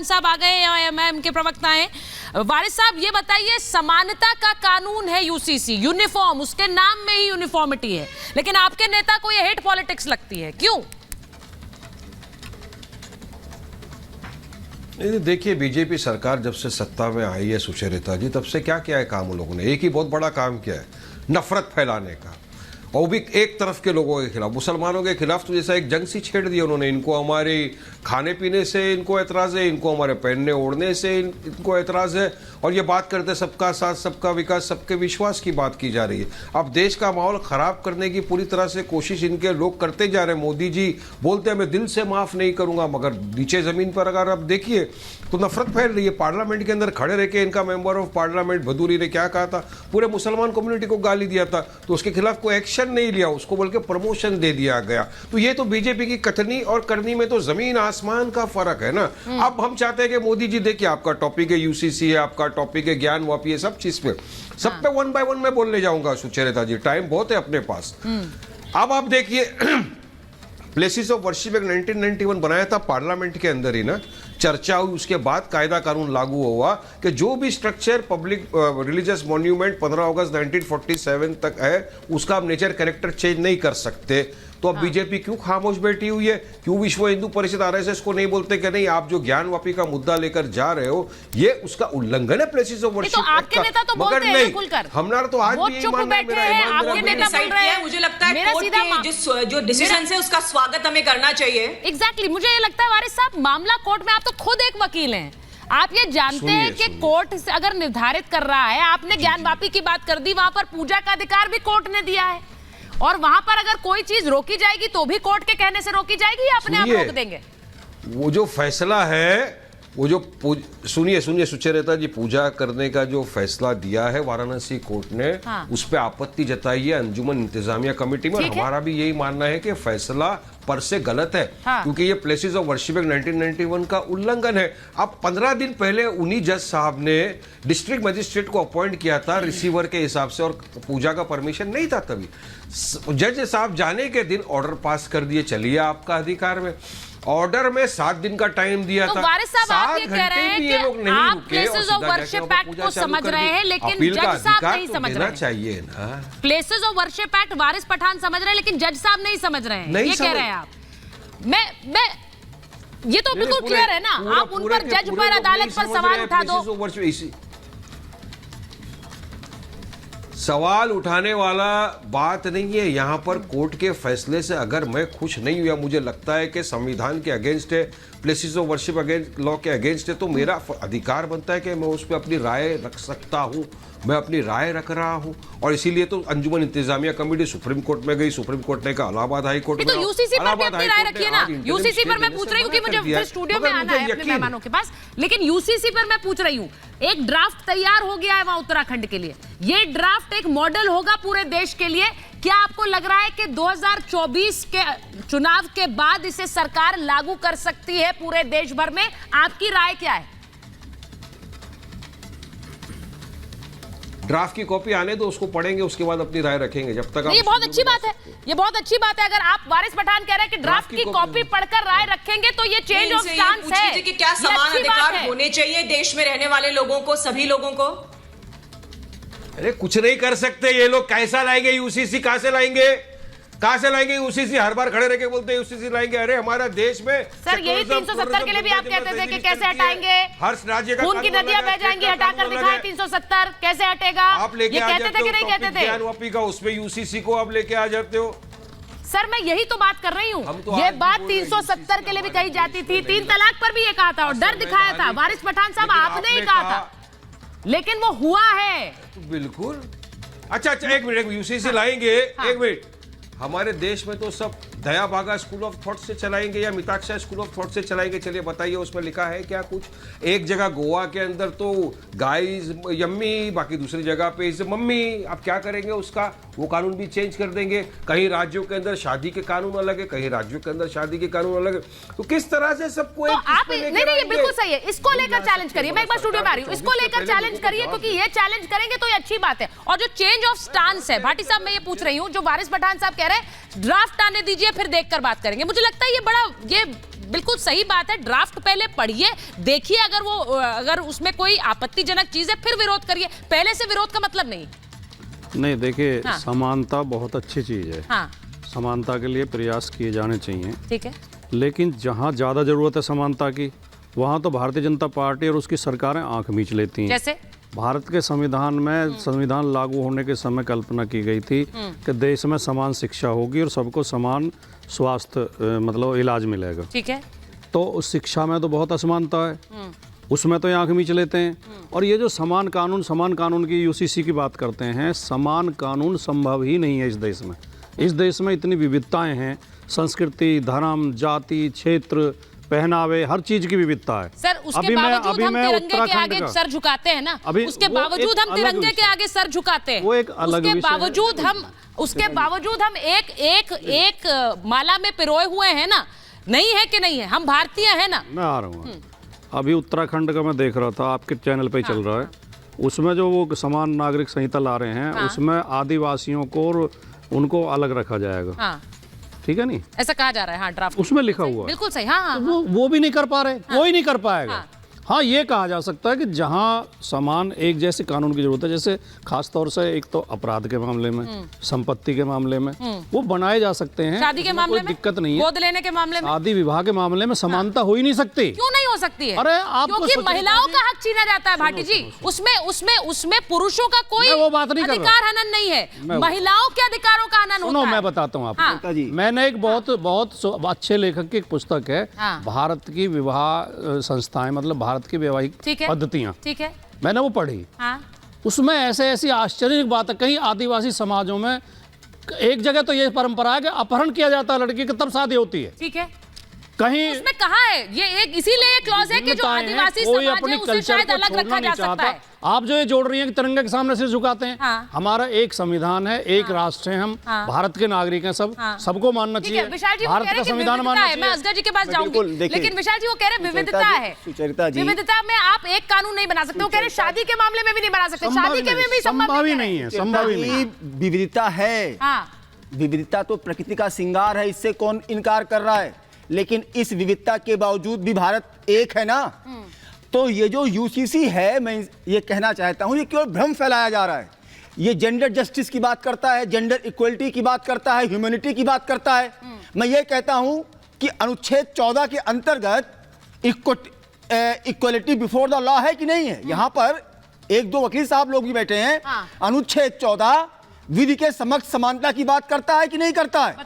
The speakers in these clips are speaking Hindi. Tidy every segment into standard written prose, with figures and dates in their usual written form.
पठान साहब आ गए, एमआईएम के प्रवक्ता हैं। वारिस साहब ये बताइए, समानता का कानून है यूसीसी, यूनिफॉर्म, उसके नाम में ही यूनिफॉर्मिटी है, लेकिन आपके नेता को ये हेट पॉलिटिक्स लगती है, क्यों? देखिए, बीजेपी सरकार जब से सत्ता में आई है सुचरिता जी, तब से क्या किया है काम उन लोगों ने? एक ही बहुत बड़ा काम किया है, नफरत फैलाने का, और भी एक तरफ के लोगों के खिलाफ, मुसलमानों के खिलाफ। तो जैसा एक जंग सी छेड़ दी उन्होंने। इनको हमारे खाने पीने से इनको एतराज़ है, इनको हमारे पहनने ओढ़ने से इनको एतराज़ है, और ये बात करते सबका साथ सबका विकास सबके विश्वास की बात की जा रही है। अब देश का माहौल ख़राब करने की पूरी तरह से कोशिश इनके लोग करते जा रहे हैं। मोदी जी बोलते हैं मैं दिल से माफ़ नहीं करूँगा, मगर नीचे ज़मीन पर अगर आप देखिए तो नफरत फैल रही है। पार्लियामेंट के अंदर खड़े रह के इनका मेंबर ऑफ पार्लियामेंट भदौरी ने क्या कहा था? पूरे मुसलमान कम्युनिटी को गाली दिया था, तो उसके खिलाफ कोई एक्शन नहीं लिया, उसको बोल के प्रमोशन दे दिया गया। तो ये तो बीजेपी की कथनी और करनी में तो जमीन आसमान का फर्क है ना। अब हम चाहते हैं कि मोदी जी, देखिए आपका टॉपिक है यूसीसी है, आपका टॉपिक है ज्ञान वापी है, सब चीज पे सब पे वन बाय वन मैं बोलने जाऊंगा सुचरिता जी, टाइम बहुत है अपने पास। अब आप देखिए प्लेसेस ऑफ वर्शिप एक 1991 बनाया था पार्लियामेंट के अंदर ही ना, चर्चा हुई, उसके बाद कायदा कानून लागू हुआ कि जो भी स्ट्रक्चर पब्लिक रिलीजियस मॉन्यूमेंट 15 अगस्त 1947 तक है उसका आप नेचर कैरेक्टर चेंज नहीं कर सकते। तो अब बीजेपी क्यों खामोश बैठी हुई है? क्यों विश्व हिंदू परिषद आरएसएस को नहीं बोलते कि नहीं, आप जो ज्ञानवापी का मुद्दा लेकर जा रहे हो ये उसका उल्लंघन है प्लेसेस ऑफ वर्शिप। तो आपके नेता तो बोलते हैं खुलकर, हमारा तो आज भी चुप बैठे हैं, आपके नेता बोल रहे हैं। मुझे लगता है कोर्ट के जो डिसीजन है उसका स्वागत हमें करना चाहिए। एग्जैक्टली, मुझे ये लगता है वारिस साहब, मामला कोर्ट में, आप तो खुद एक वकील हैं, आप ये जानते हैं कि कोर्ट अगर निर्धारित कर रहा है, आपने ज्ञानवापी की बात कर दी, वहां पर पूजा का अधिकार भी कोर्ट ने दिया है, और वहां पर अगर कोई चीज रोकी जाएगी तो भी कोर्ट के कहने से रोकी जाएगी या अपने आप रोक देंगे? वो जो फैसला है, वो जो सुनिए सुचरिता जी, पूजा करने का जो फैसला दिया है वाराणसी कोर्ट ने, हाँ। उस पर आपत्ति जताई है अंजुमन इंतजामिया कमेटी में, और हमारा भी यही मानना है कि फैसला पर से गलत है, हाँ। क्योंकि ये प्लेसेस ऑफ वर्शिप 1991 का उल्लंघन है। अब 15 दिन पहले उन्हीं जज साहब ने डिस्ट्रिक्ट मजिस्ट्रेट को अपॉइंट किया था रिसीवर के हिसाब से, और पूजा का परमिशन नहीं था तभी। जज साहब जाने के दिन ऑर्डर पास कर दिए, चलिए आपका अधिकार में। ऑर्डर में 7 दिन का टाइम दिया था। वारिस साहब, आप ये कह रहे हैं कि आप प्लेसेस ऑफ वर्शिप एक्ट को समझ रहे हैं, लेकिन जज साहब नहीं समझ रहे हैं। चाहिए ना, प्लेसेस ऑफ वर्शिप एक्ट वारिस पठान समझ रहे हैं, लेकिन जज साहब नहीं समझ रहे हैं, ये कह रहे हैं आप। मैं ये तो बिल्कुल क्लियर है ना, आप उन पर, जज पर, अदालत पर सवाल उठा दो। सवाल उठाने वाला बात नहीं है यहाँ पर। कोर्ट के फैसले से अगर मैं खुश नहीं हुआ, मुझे लगता है कि संविधान के अगेंस्ट है, places of worship against law के अगेंस्ट है, तो मेरा अधिकार बनता है कि मैं उस पर अपनी राय रख सकता हूँ। मैं अपनी राय रख रहा हूँ, और इसीलिए तो अंजुमन इंतजामिया कमेटी सुप्रीम कोर्ट में गई, सुप्रीम कोर्ट ने कहा इलाहाबाद हाई कोर्ट में। तो यूसीसी पर भी अपनी राय रखिए ना। यूसीसी पर मैं पूछ रही हूँ कि मुझे फिर स्टूडियो में आना है अपने मेहमानों के पास, लेकिन यूसीसी पर मैं पूछ रही हूँ, एक ड्राफ्ट तैयार हो गया है वहां उत्तराखंड के लिए, ये ड्राफ्ट एक मॉडल होगा पूरे देश के लिए। क्या आपको लग रहा है कि 2024 के चुनाव के बाद इसे सरकार लागू कर सकती है पूरे देश भर में? आपकी राय क्या है? ड्राफ्ट की कॉपी आने दो, उसको पढ़ेंगे, उसके बाद अपनी राय रखेंगे। जब तक ये बहुत अच्छी बात है, ये बहुत अच्छी बात है। अगर आप वारिस पठान कह रहे हैं कि ड्राफ्ट की कॉपी पढ़कर राय रखेंगे तो ये चेंज ऑफ स्टांस है कि क्या समान अधिकार होने चाहिए देश में रहने वाले लोगों को, सभी लोगों को। अरे कुछ नहीं कर सकते ये लोग, कैसा लाएंगे यूसीसी? कहां से लाएंगे? कहां से लाएंगे यूसीसी? हर बार खड़े रह के बोलते हैं यूसीसी लाएंगे। अरे हमारा देश में सर यही 370 के लिए भी आप कहते थे कि कैसे हटाएंगे, हर राज्य का खून की नदियां बह जाएंगी, हटाकर दिखाएं 370, कैसे हटेगा? आप लेके आ कहते थे कि नहीं कहते थे? ज्ञानवापी का उसमें यूसीसी को आप लेके आ जाते हो। सर मैं यही तो बात कर रही हूँ, ये बात 370 के लिए भी कही जाती थी, 3 तलाक पर भी ये कहा था और डर दिखाया था। वारिस पठान साहब आपने ही कहा था, लेकिन वो हुआ है। बिल्कुल। अच्छा एक मिनट, यूसीसी लाएंगे, एक मिनट। हमारे देश में तो सब दया भागा स्कूल ऑफ थॉट से चलाएंगे या मिताक्षरा स्कूल ऑफ थॉट से चलाएंगे? चलिए बताइए, उसमें लिखा है क्या कुछ? एक जगह गोवा के अंदर तो गाय यम्मी, बाकी दूसरी जगह पे इज मम्मी। अब क्या करेंगे उसका? वो कानून भी चेंज कर देंगे। कहीं राज्यों के अंदर शादी के कानून अलग है, कहीं राज्यों के अंदर शादी के कानून अलग है। तो किस तरह से सबको तो आप नहीं, ये बिल्कुल सही है, इसको लेकर चैलेंज करिए। मैं एक बार स्टूडियो में आ रही हूँ, इसको लेकर चैलेंज करिए, क्योंकि ये चैलेंज करेंगे तो ये अच्छी बात है। और जो चेंज ऑफ स्टांस है, भाटी साहब मैं ये पूछ रही हूँ, जो वारिस पठान साहब कह रहे हैं ड्राफ्ट आने दीजिए फिर देखकर बात करेंगे, मुझे लगता है ये बड़ा, ये बिल्कुल सही बात है, ड्राफ्ट पहले पढ़िए, देखिए अगर उसमें कोई आपत्तिजनक चीज है फिर विरोध करिए, पहले से विरोध का मतलब नहीं। देखिए, हाँ। समानता बहुत अच्छी चीज है। हाँ समानता के लिए प्रयास किए जाने चाहिए, ठीक है, लेकिन जहाँ ज्यादा जरूरत है समानता की, वहाँ तो भारतीय जनता पार्टी और उसकी सरकारें आंख मीच लेती हैं। जैसे भारत के संविधान में संविधान लागू होने के समय कल्पना की गई थी कि देश में समान शिक्षा होगी और सबको समान स्वास्थ्य मतलब इलाज मिलेगा। ठीक है, तो उस शिक्षा में तो बहुत असमानता है, उसमें तो ये आंख मीच लेते हैं। और ये जो समान कानून की यूसीसी की बात करते हैं, समान कानून संभव ही नहीं है इस देश में। इस देश में इतनी विविधताएं हैं, संस्कृति, धर्म, जाति, क्षेत्र, पहनावे, हर चीज की विविधता है। सर उसके बावजूद हम तिरंगे के आगे सर झुकाते हैं ना, उसके बावजूद हम तिरंगे के आगे सर झुकाते हैं, वो एक अलग उसके बावजूद हम एक माला में पिरोए हुए हैं ना, नहीं है कि नहीं है, हम भारतीय हैं ना। मैं आ रहा हूँ, अभी उत्तराखंड का मैं देख रहा था, आपके चैनल पे चल रहा है, उसमें जो वो समान नागरिक संहिता ला रहे हैं, उसमें आदिवासियों को और उनको अलग रखा जाएगा। ठीक है, नहीं ऐसा कहा जा रहा है, हाँ ड्राफ्ट उसमें लिखा हुआ है, बिल्कुल सही। हाँ, वो भी नहीं कर पा रहे, कोई नहीं कर पाएगा। हाँ, ये कहा जा सकता है कि जहाँ समान एक जैसे कानून की जरूरत है, जैसे खास तौर से एक तो अपराध के मामले में, संपत्ति के मामले में वो बनाए जा सकते हैं, शादी के मामले में दिक्कत नहीं है, गोद लेने के मामले में, शादी विवाह के मामले में समानता हो ही नहीं सकती। क्यों नहीं हो सकती है? अरे आपको क्योंकि महिलाओं का हक छीना जाता है भाटी जी, उसमें पुरुषों का कोई वो बात नहीं कर रहा, अधिकार हनन नहीं है, महिलाओं के अधिकारों का हनन होता है। मैं बताता हूँ आपको, मैंने एक बहुत अच्छे लेखक की एक पुस्तक है, भारत की विवाह संस्थाएं, मतलब भारत की वैवाहिक पद्धतियां, ठीक है, मैंने वो पढ़ी। उसमें ऐसी आश्चर्यजनक बात है, कहीं आदिवासी समाजों में एक जगह तो ये परंपरा है कि अपहरण किया जाता है लड़की की, तब शादी होती है। ठीक है, कहीं उसमें कहा है ये एक इसीलिए क्लॉज है कि जो आदिवासी समाज है उसे शायद अलग रखा जा सकता है। आप जो ये जोड़ रही हैं कि तिरंगे के सामने सिर झुकाते हैं, हमारा एक संविधान है, एक राष्ट्र है, हम भारत के नागरिक हैं, सबको मानना चाहिए, भारत का संविधान मानना चाहिए। मैं असगर जी के पास जाऊंगी, लेकिन विशाल जी वो कह रहे विविधता है, विविधता में आप एक कानून नहीं बना सकते, वो कह रहे शादी के मामले में भी नहीं बना सकते, शादी के में भी संभव ही नहीं है, संभव ही नहीं। विविधता है, विविधता तो प्रकृति का श्रृंगार है, इससे कौन इनकार कर रहा है, लेकिन इस विविधता के बावजूद भी भारत एक है ना। तो ये जो यूसीसी है, मैं ये कहना चाहता हूं, ये केवल भ्रम फैलाया जा रहा है। ये जेंडर जस्टिस की बात करता है, जेंडर इक्वलिटी की बात करता है, ह्यूमैनिटी की बात करता है। मैं ये कहता हूं कि अनुच्छेद 14 के अंतर्गत इक्वलिटी बिफोर द लॉ है कि नहीं है। यहां पर एक दो वकील साहब लोग भी बैठे हैं। अनुच्छेद 14 विधि के समक्ष समानता की बात करता है कि नहीं करता है?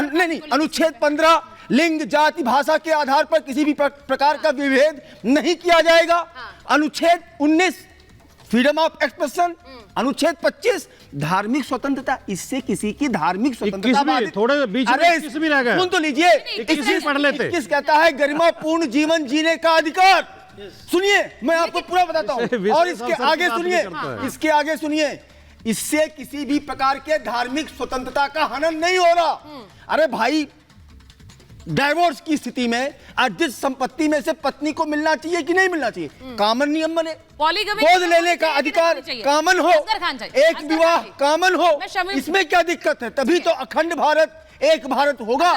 नहीं, अनुच्छेद 15 लिंग, जाति, भाषा के आधार पर किसी भी प्रकार का विभेद नहीं किया जाएगा। अनुच्छेद 19 फ्रीडम ऑफ एक्सप्रेशन, अनुच्छेद 25 धार्मिक स्वतंत्रता, इससे किसी की धार्मिक स्वतंत्रता थोड़े बीच में भी रह गए, सुन तो लीजिए, 21 पढ़ लेते। 21 कहता है गरिमापूर्ण जीवन जीने का अधिकार। सुनिए, मैं आपको पूरा बताता हूं, और इसके आगे सुनिए, इसके आगे सुनिए, इससे किसी भी प्रकार के धार्मिक स्वतंत्रता का हनन नहीं हो रहा। अरे भाई, डाइवोर्स की स्थिति में अर्जित संपत्ति में से पत्नी को मिलना चाहिए कि नहीं मिलना चाहिए? कॉमन नियम बने, गोद लेने का अधिकार कॉमन हो, एक विवाह कॉमन हो, इसमें क्या दिक्कत है? तभी तो अखंड भारत, एक भारत होगा।